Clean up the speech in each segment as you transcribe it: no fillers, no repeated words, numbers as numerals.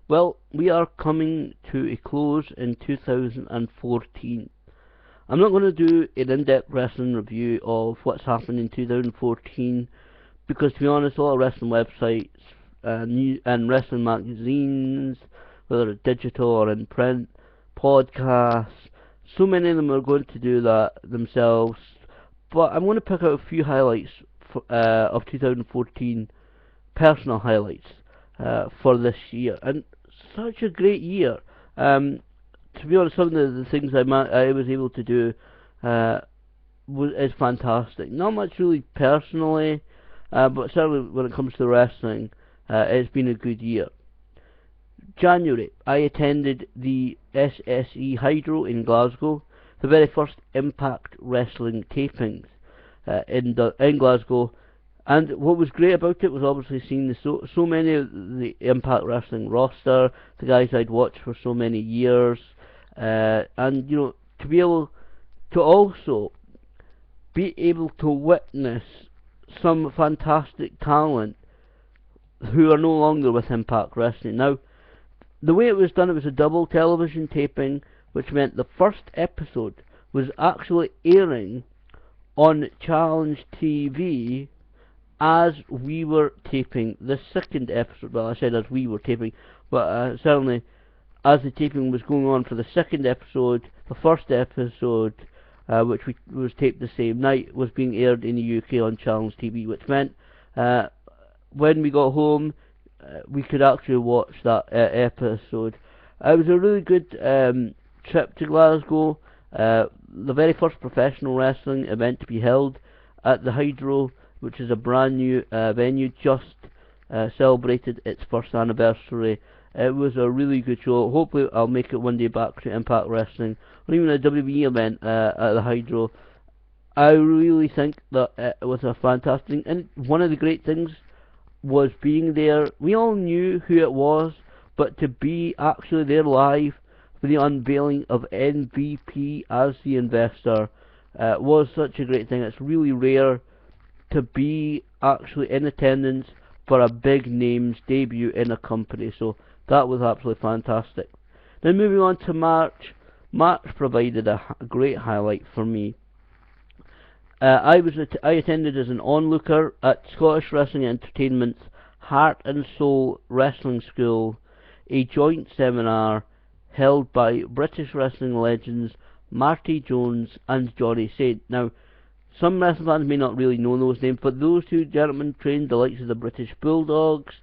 Well, we are coming to a close in 2014. I'm not going to do an in-depth wrestling review of what's happened in 2014 because, to be honest, a lot of wrestling websites and wrestling magazines, whether it's digital or in print, podcasts, so many of them are going to do that themselves. But I'm going to pick out a few highlights of 2014, personal highlights for this year, and such a great year. To be honest, some of the things I was able to do uh, is fantastic. Not much really personally, but certainly when it comes to wrestling, it's been a good year. January, I attended the SSE Hydro in Glasgow, the very first Impact Wrestling tapings in Glasgow. And what was great about it was obviously seeing so many of the Impact Wrestling roster, the guys I'd watched for so many years, and to be able to also be able to witness some fantastic talent who are no longer with Impact Wrestling. Now, the way it was done, it was a double television taping, which meant the first episode was actually airing on Challenge TV as we were taping the second episode. Well, I said as we were taping, but certainly as the taping was going on for the second episode, the first episode, which was taped the same night, was being aired in the UK on Challenge TV, which meant when we got home, we could actually watch that episode. It was a really good trip to Glasgow, the very first professional wrestling event to be held at the Hydro, which is a brand new venue, just celebrated its first anniversary. It was a really good show. Hopefully I'll make it one day back to Impact Wrestling, or even a WWE event at the Hydro. I really think that it was a fantastic, and one of the great things was being there. We all knew who it was, but to be actually there live for the unveiling of MVP as the investor was such a great thing. It's really rare to be actually in attendance for a big name's debut in a company, so that was absolutely fantastic. Then moving on to March. March provided a great highlight for me. I attended as an onlooker at Scottish Wrestling Entertainment's Heart and Soul Wrestling School, a joint seminar held by British wrestling legends Marty Jones and Johnny Saint. Now, some wrestling fans may not really know those names, but those two gentlemen trained the likes of the British Bulldogs,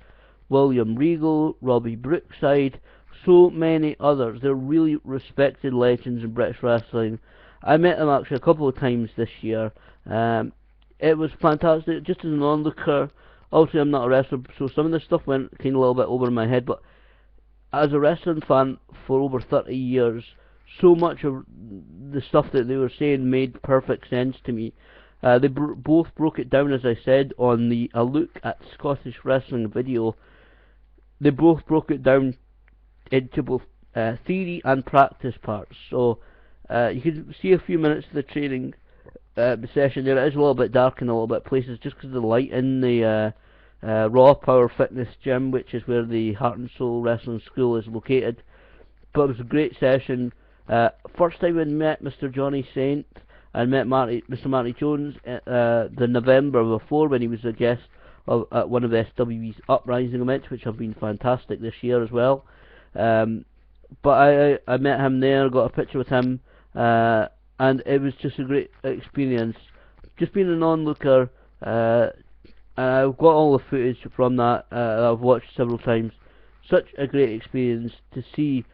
William Regal, Robbie Brookside, so many others. They're really respected legends in British wrestling. I met them actually a couple of times this year. It was fantastic, just as an onlooker. Obviously, I'm not a wrestler, so some of the stuff went kind of a little bit over my head, but as a wrestling fan for over 30 years, so much of the stuff that they were saying made perfect sense to me. They both broke it down, as I said, on the A Look at Scottish Wrestling video. They both broke it down into both theory and practice parts. So you can see a few minutes of the training session there. It is a little bit dark in a little bit places just because of the light in the Raw Power Fitness Gym, which is where the Heart and Soul Wrestling School is located. But it was a great session. First time I met Mr. Johnny Saint and met Mr. Marty Jones the November before, when he was a guest at one of SWE's Uprising events, which have been fantastic this year as well. But I met him there, got a picture with him, and it was just a great experience. Just being an onlooker, I've got all the footage from that I've watched several times. Such a great experience to see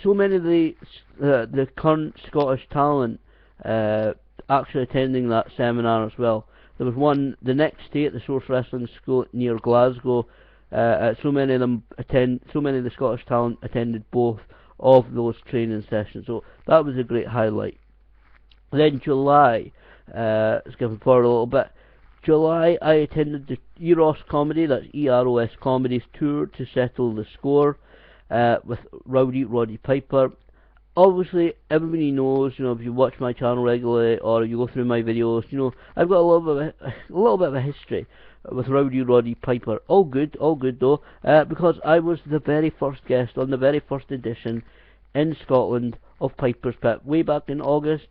so many of the current Scottish talent actually attending that seminar as well. There was one the next day at the Source Wrestling School near Glasgow. So many of the Scottish talent attended both of those training sessions. So that was a great highlight. Then July, skipping forward a little bit. July, I attended the Eros Comedy, that's EROS Comedy's tour to settle the score with Roddy Piper. Obviously, everybody knows, if you watch my channel regularly or you go through my videos, I've got a little bit of a history with Rowdy Roddy Piper. All good though, because I was the very first guest on the very first edition in Scotland of Piper's Pit, way back in August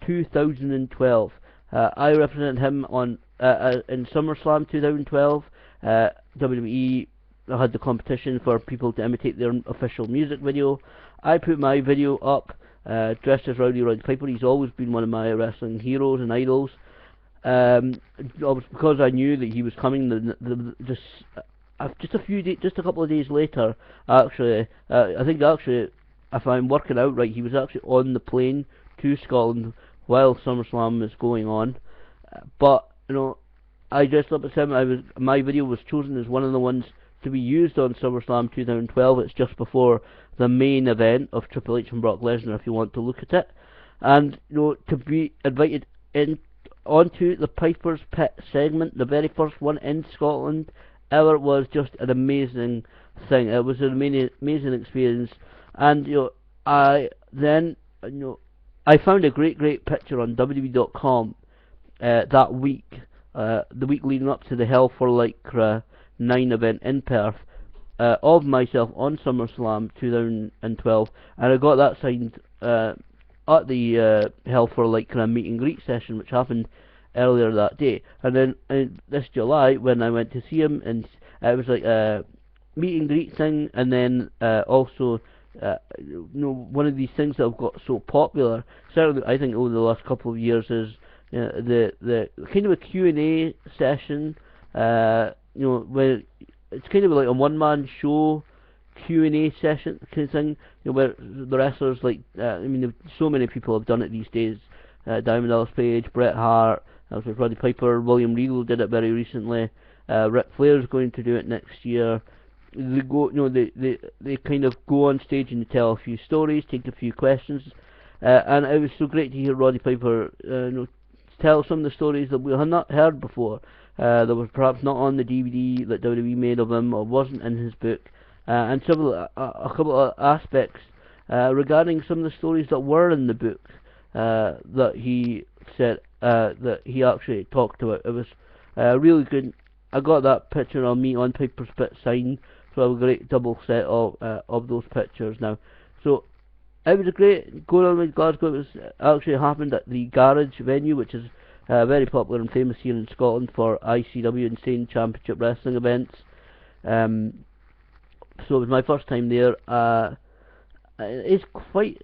2012. I represented him on in SummerSlam 2012. WWE had the competition for people to imitate their official music video. I put my video up, dressed as Rowdy Roddy Piper. He's always been one of my wrestling heroes and idols. Because I knew that he was coming. Just a couple of days later, actually, I think actually, if I'm working out right, he was actually on the plane to Scotland while SummerSlam was going on. But you know, I dressed up as him. My video was chosen as one of the ones to be used on SummerSlam 2012. It's just before the main event of Triple H and Brock Lesnar, if you want to look at it. And you know, to be invited in onto the Piper's Pit segment, the very first one in Scotland ever, was just an amazing thing. It was an amazing experience. And you know, I found a great picture on WWE.com that week, the week leading up to the Hell for Lycra 9 event in Perth, of myself on SummerSlam 2012, and I got that signed at the Hell for Lycra meet and greet session, which happened earlier that day. And then this July, when I went to see him, and it was like a meet and greet thing, and then also you know, one of these things that have got so popular, certainly I think over the last couple of years, is the kind of a Q&A session. You know, where it's kind of like a one-man show Q&A session kind of thing, you know, where the wrestlers, like, I mean, so many people have done it these days. Diamond Dallas Page, Bret Hart, Roddy Piper, William Regal did it very recently. Ric Flair's going to do it next year. They go, you know, they kind of go on stage and tell a few stories, take a few questions, and it was so great to hear Roddy Piper, you know, tell some of the stories that we had not heard before. That was perhaps not on the DVD that WWE made of him, or wasn't in his book, and some of a couple of aspects regarding some of the stories that were in the book that he said that he actually talked about. It was really good. I got that picture of me on Piper's Pit signed, so I have a great double set of those pictures now. So it was a great going on with Glasgow. It was actually happened at the Garage venue, which is very popular and famous here in Scotland for ICW Insane Championship Wrestling events. So it was my first time there. It's quite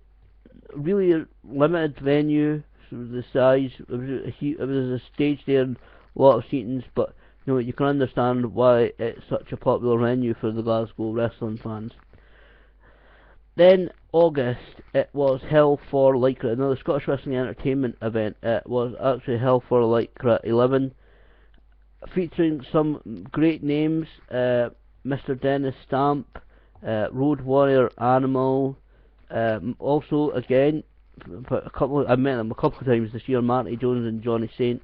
really a limited venue. So the size, it was a stage there and a lot of seatings, but you know, you can understand why it's such a popular venue for the Glasgow wrestling fans. Then August, it was Hell for Lycra, another Scottish Wrestling Entertainment event. It was actually Hell for Lycra 11, featuring some great names: Mr. Dennis Stamp, Road Warrior Animal, also again, I met them a couple of times this year, Marty Jones and Johnny Saint.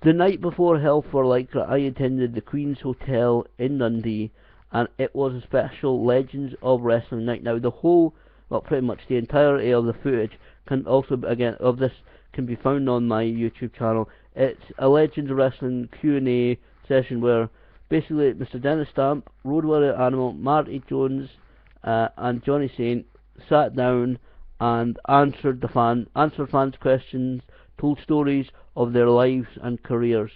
The night before Hell for Lycra, I attended the Queen's Hotel in Dundee, and it was a special Legends of Wrestling night. Now the whole, well, pretty much the entirety of the footage can also, again, of this can be found on my YouTube channel. It's a Legends of Wrestling Q&A session where basically Mr. Dennis Stamp, Road Warrior Animal, Marty Jones, and Johnny Saint sat down and answered fans' questions, told stories of their lives and careers.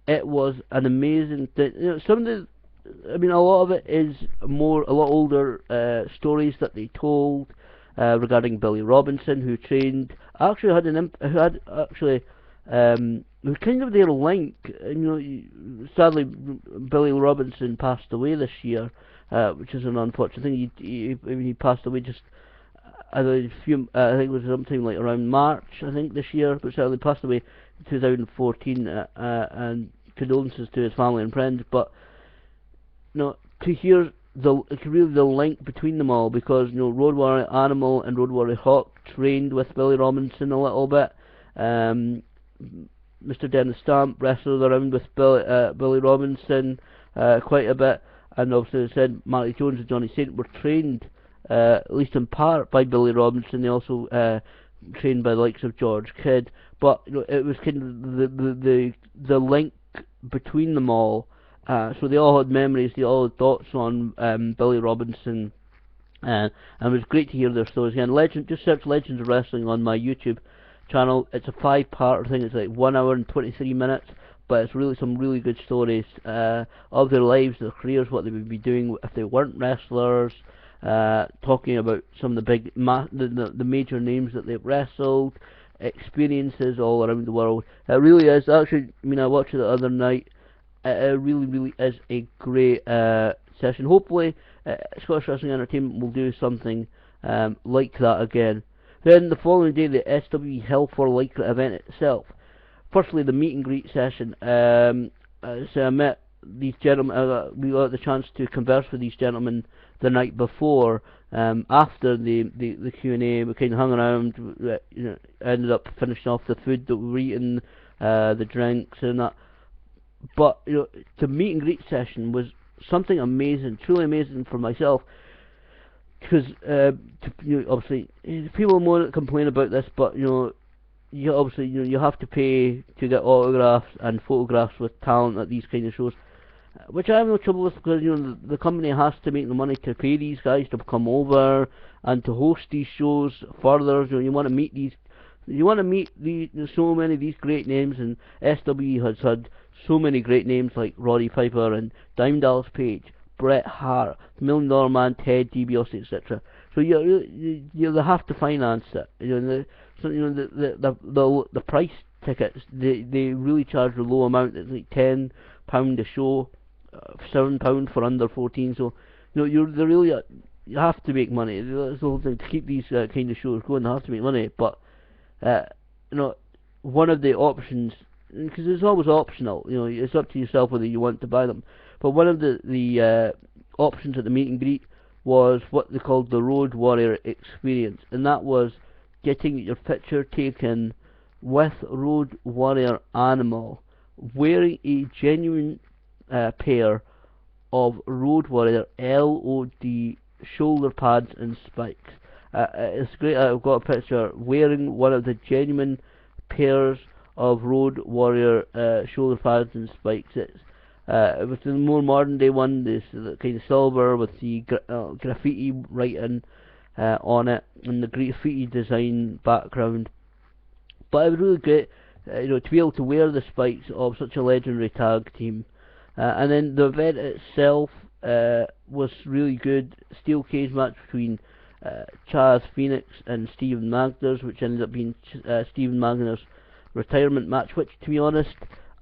It was an amazing thing. You know, some of the, I mean, a lot of it is a lot older stories that they told regarding Billy Robinson, who trained, actually was kind of their link. You know, sadly, Billy Robinson passed away this year, which is an unfortunate thing. He passed away just, I think it was sometime like around March, I think, this year, but certainly passed away in 2014, and condolences to his family and friends. But you know, to hear really the link between them all, because you know, Road Warrior Animal and Road Warrior Hawk trained with Billy Robinson a little bit. Mr. Dennis Stamp wrestled around with Billy Robinson quite a bit, and obviously as I said, Marty Jones and Johnny Saint were trained, at least in part, by Billy Robinson. They also trained by the likes of George Kidd, but you know, it was kind of the link between them all. So they all had memories, they all had thoughts on Billy Robinson, and it was great to hear their stories again. Just search Legends of Wrestling on my YouTube channel. It's a 5-part thing. It's like 1 hour and 23 minutes, but it's really some really good stories of their lives, their careers, what they would be doing if they weren't wrestlers. Talking about some of the big, the major names that they've wrestled, experiences all around the world. It really is. Actually, I mean, I watched it the other night. It really, really is a great session. Hopefully, Scottish Wrestling Entertainment will do something like that again. Then the following day, the SWE Hell for Lycra event itself. Firstly, the meet and greet session. So I met these gentlemen. We got the chance to converse with these gentlemen the night before. After the Q&A, we kind of hung around. Ended up finishing off the food that we were eating, the drinks and that. But the meet and greet session was something amazing, truly amazing for myself. Because obviously people more complain about this, but you obviously you have to pay to get autographs and photographs with talent at these kind of shows, which I have no trouble with, because the company has to make the money to pay these guys to come over and to host these shows further. You want to meet so many of these great names, and SWE has had so many great names like Roddy Piper and Diamond Dallas Page, Bret Hart, $1 Million Man, Ted DiBiase, etc. So you have to finance it. The price tickets, they really charge a low amount. It's like £10 a show, £7 for under 14. So you have to make money. That's the whole thing, to keep these kind of shows going. They have to make money, but one of the options, because it's always optional, it's up to yourself whether you want to buy them. But one of the options at the meet and greet was what they called the Road Warrior Experience, and that was getting your picture taken with Road Warrior Animal, wearing a genuine pair of Road Warrior LOD shoulder pads and spikes. It's great. I've got a picture wearing one of the genuine pairs of Road Warrior shoulder pads and spikes. It was the more modern day one, this kind of silver with the graffiti writing on it and the graffiti design background. But it was really great, to be able to wear the spikes of such a legendary tag team. And then the event itself was really good. Steel cage match between Chaz Phoenix and Stephen Magnus, which ended up being Stephen Magnus' retirement match, which, to be honest,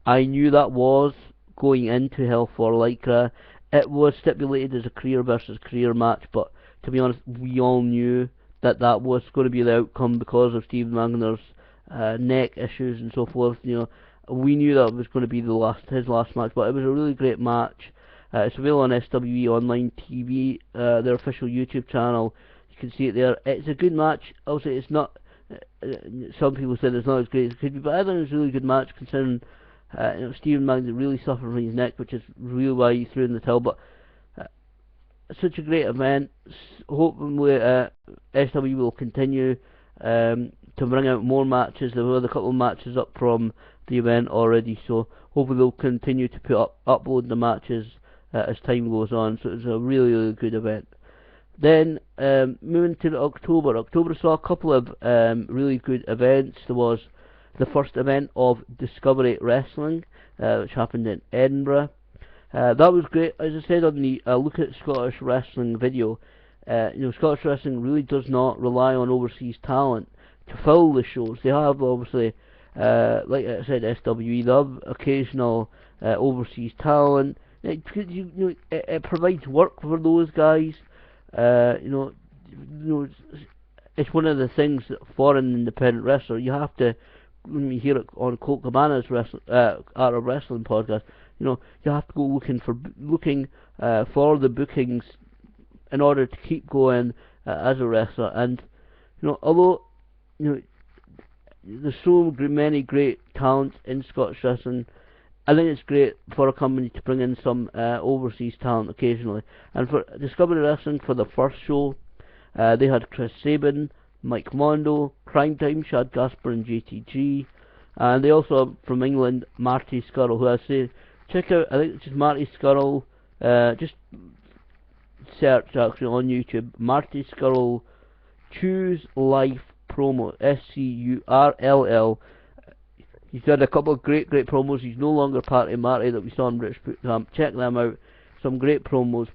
I knew that was going into Hell for Lycra. It was stipulated as a career versus career match, but to be honest, we all knew that was going to be the outcome because of Stephen Magnus' neck issues and so forth. We knew that was going to be his last match, but it was a really great match. It's available on SWE Online TV, their official YouTube channel. You can see it there. It's a good match. Also, it's not. Some people said it's not as great as it could be, but I think it's a really good match considering Stephen Magnus really suffered from his neck, which is really why he threw in the towel. But such a great event. Hopefully, SWE will continue to bring out more matches. There were a couple of matches up from the event already, so hopefully they'll continue to upload the matches as time goes on. So it's a really, really good event. Then moving to October saw a couple of really good events. There was the first event of Discovery Wrestling, which happened in Edinburgh. That was great. As I said on the Look at Scottish Wrestling video, Scottish Wrestling really does not rely on overseas talent to fill the shows. They have, obviously, like I said, SWE, they have occasional overseas talent. It provides work for those guys. It's one of the things that for an independent wrestler, you have to, when you hear it on Colt Cabana's Art of Wrestling podcast, you have to go looking for the bookings in order to keep going as a wrestler. And although there's so many great talents in Scottish wrestling, I think it's great for a company to bring in some overseas talent occasionally. And for Discovery Wrestling, for the first show, they had Chris Sabin, Mike Mondo, Crime Time, Shad Gasper and JTG. And they also have, from England, Marty Scurll, who I say check out, I think it's just Marty Scurll, just search actually on YouTube, Marty Scurll Choose Life Promo, Scurll. He's had a couple of great promos. He's no longer part of Marty that we saw in British Boot Camp. Check them out. Some great promos.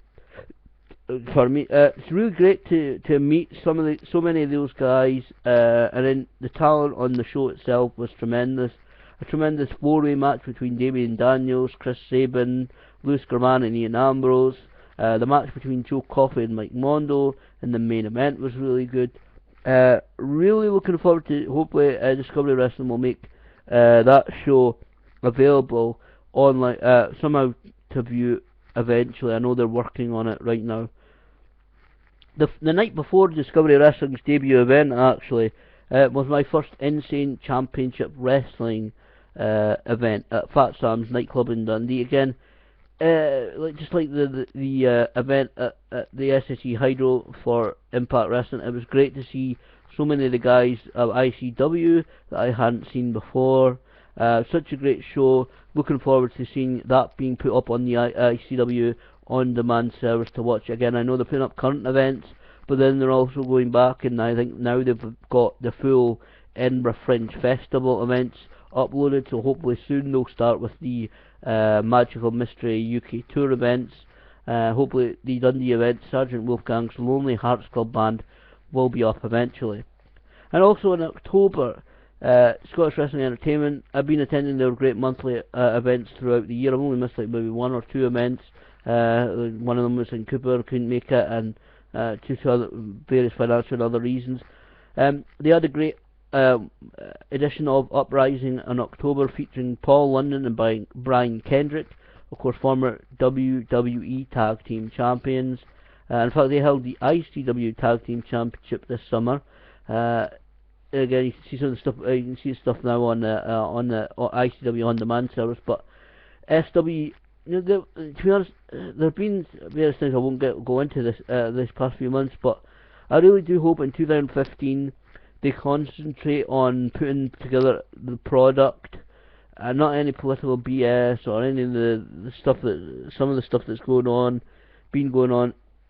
For me, it's really great to meet so many of those guys, and then the talent on the show itself was tremendous. A tremendous four-way match between Damian Daniels, Chris Sabin, Luis Germán and Ian Ambrose. The match between Joe Coffey and Mike Mondo in the main event was really good. Really looking forward to, hopefully Discovery Wrestling will make that show available online somehow to view eventually. I know they're working on it right now. The night before Discovery Wrestling's debut event actually was my first Insane Championship Wrestling event at Fat Sam's nightclub in Dundee. Again, just like the event at the SSE Hydro for Impact Wrestling, it was great to see so many of the guys of ICW that I hadn't seen before. Such a great show. Looking forward to seeing that being put up on the ICW on-demand service to watch. Again, I know they're putting up current events, but then they're also going back, and I think now they've got the full Edinburgh Fringe Festival events uploaded, so hopefully soon they'll start with the Magical Mystery UK Tour events. Hopefully the Dundee event, Sergeant Wolfgang's Lonely Hearts Club Band, will be up eventually. And also in October, Scottish Wrestling Entertainment, I've been attending their great monthly events throughout the year. I've only missed like maybe one or two events. One of them was in Cooper, couldn't make it, and due to other various financial and other reasons. They had a great edition of Uprising in October featuring Paul London and Brian Kendrick, of course former WWE Tag Team Champions. In fact, they held the ICW Tag Team Championship this summer. Again, you can see some of the stuff. You can see stuff now on the ICW on demand service, but SW. To be honest, there have been various things I won't go into this past few months, but I really do hope in 2015 they concentrate on putting together the product, and not any political BS or any of the stuff some of the stuff that's going on.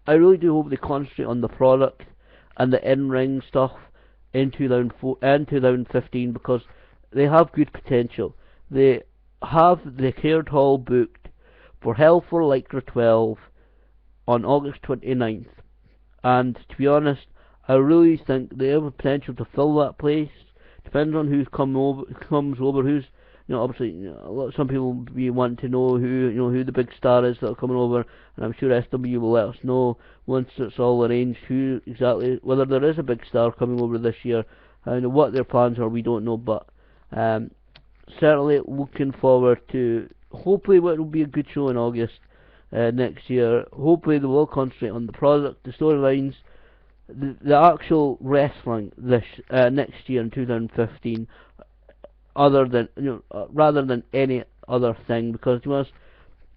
I really do hope they concentrate on the product and the in-ring stuff in 2015, because they have good potential. They have the Caird Hall booked for Hell for Lycra 12 on August 29th, and to be honest, I really think they have the potential to fill that place. Depends on comes over, who's, obviously, some people will be wanting to know who the big star is that are coming over, and I'm sure SW will let us know once it's all arranged who exactly, whether there is a big star coming over this year, and what their plans are we don't know, but certainly looking forward to, hopefully it will be a good show in August next year. Hopefully they will concentrate on the product, the storylines, the actual wrestling this next year in 2015, other than rather than any other thing. Because to be honest,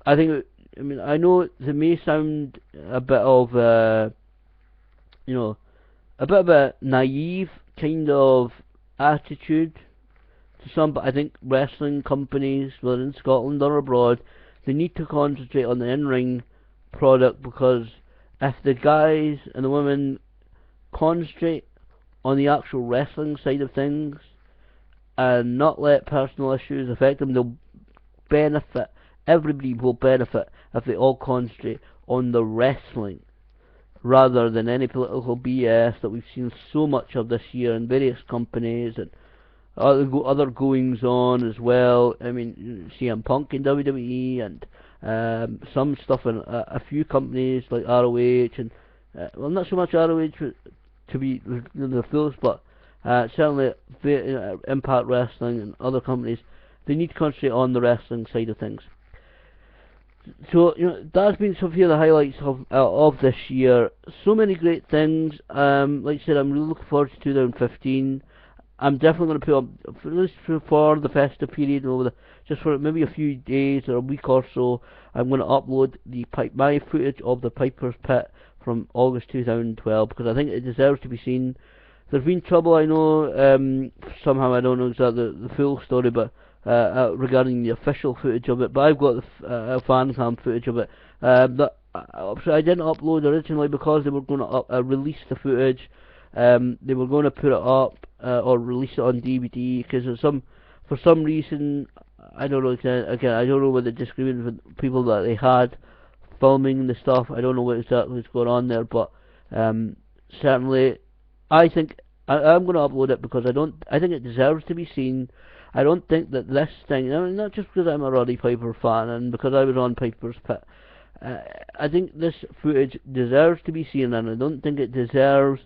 I know they may sound a bit of a bit of a naive kind of attitude to some, but I think wrestling companies, whether in Scotland or abroad, they need to concentrate on the in-ring product, because if the guys and the women concentrate on the actual wrestling side of things and not let personal issues affect them, they'll benefit. Everybody will benefit if they all concentrate on the wrestling rather than any political BS that we've seen so much of this year in various companies and other goings on as well. I mean, CM Punk in WWE and some stuff in a few companies like ROH and well, not so much ROH to be the fullest, but certainly Impact Wrestling and other companies, they need to concentrate on the wrestling side of things. So that's been some of the highlights of this year. So many great things. Like I said, I'm really looking forward to 2015. I'm definitely going to put up, at least for the festive period, just for maybe a few days or a week or so, I'm going to upload my footage of the Piper's Pit from August 2012, because I think it deserves to be seen. There's been trouble, I know, somehow I don't know exactly the full story, but regarding the official footage of it, but I've got the fan cam footage of it. So I didn't upload originally because they were going to release the footage. They were going to put it up or release it on DVD because for some reason, I don't know. Again, I don't know what the disagreement with people that they had filming the stuff. I don't know what exactly is going on there, but certainly, I think I'm going to upload it because I think it deserves to be seen. I don't think that this thing, I mean, not just because I'm a Roddy Piper fan and because I was on Piper's Pit. I think this footage deserves to be seen, and I don't think it deserves.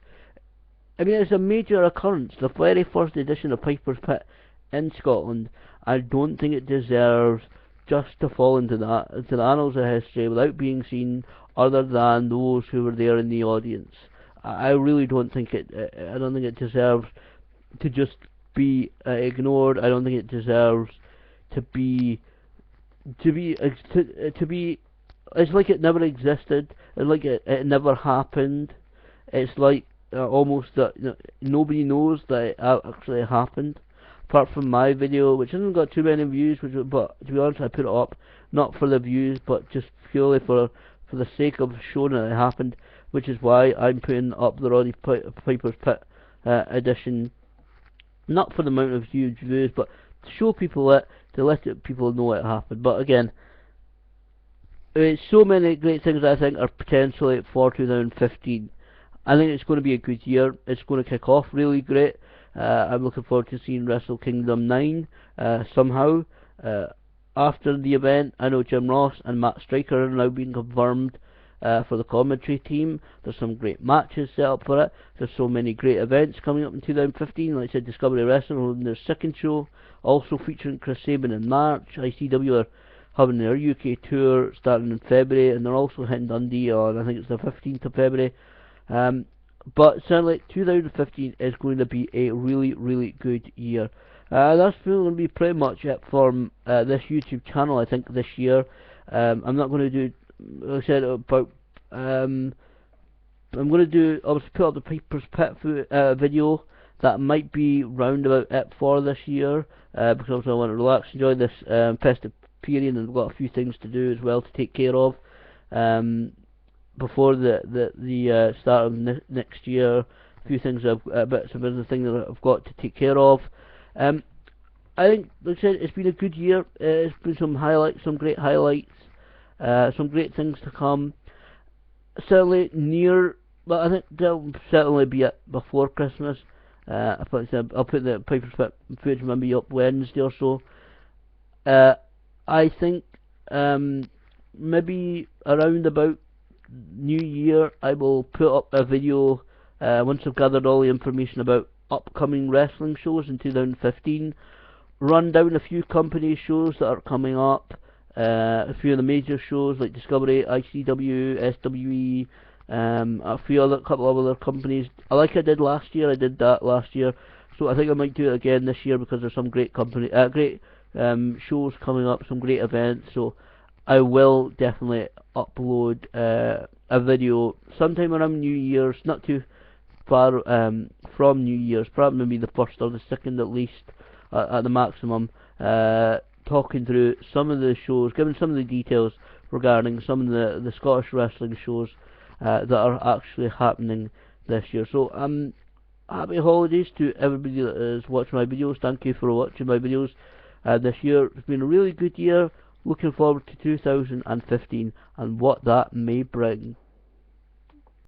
I mean, it's a major occurrence, the very first edition of Piper's Pit in Scotland. I don't think it deserves just to fall into the annals of history without being seen, other than those who were there in the audience. I really don't think it. I don't think it deserves to just be ignored. I don't think it deserves to be. It's like it never existed. It's like it never happened. It's like almost that nobody knows that it actually happened, apart from my video, which hasn't got too many views. But to be honest, I put it up not for the views, but just purely for the sake of showing that it happened, which is why I'm putting up the Roddy Piper's Pit edition, not for the amount of huge views, but to show people it, to let people know it happened. But again, so many great things I think are potentially for 2015. I think it's going to be a good year. It's going to kick off really great. I'm looking forward to seeing Wrestle Kingdom 9 somehow. After the event, I know Jim Ross and Matt Striker are now being confirmed for the commentary team. There's some great matches set up for it. There's so many great events coming up in 2015. Like I said, Discovery Wrestling holding their second show, also featuring Chris Sabin in March. ICW are having their UK tour starting in February, and they're also hitting Dundee on, I think it's the 15th of February. But certainly 2015 is going to be a really, really good year. That's going to be pretty much it from this YouTube channel, I think, this year. I'm not going to do, like I said, about, I'm going to do, I'll put up the Piper's Pit video. That might be round about it for this year, because I want to relax, enjoy this festive period, and I've got a few things to do as well to take care of before the start of next year. A few things, bits of business things that I've got to take care of. I think, like I said, it's been a good year. It's been some highlights, some great highlights, some great things to come. Certainly near, but I think there'll certainly be it before Christmas. I'll put the Piper's Pit footage maybe up Wednesday or so. I think maybe around about New Year I will put up a video once I've gathered all the information about upcoming wrestling shows in 2015. Run down a few company shows that are coming up, a few of the major shows like Discovery, ICW, SWE, couple of other companies. Like I did last year, I did that last year, so I think I might do it again this year because there's some great shows coming up, some great events. So I will definitely upload a video sometime around New Year's, not too far from New Year's, probably maybe the 1st or the 2nd at least, at the maximum, talking through some of the shows, giving some of the details regarding some of the Scottish wrestling shows that are actually happening this year. So happy holidays to everybody that is watching my videos. Thank you for watching my videos this year. It's been a really good year. Looking forward to 2015 and what that may bring.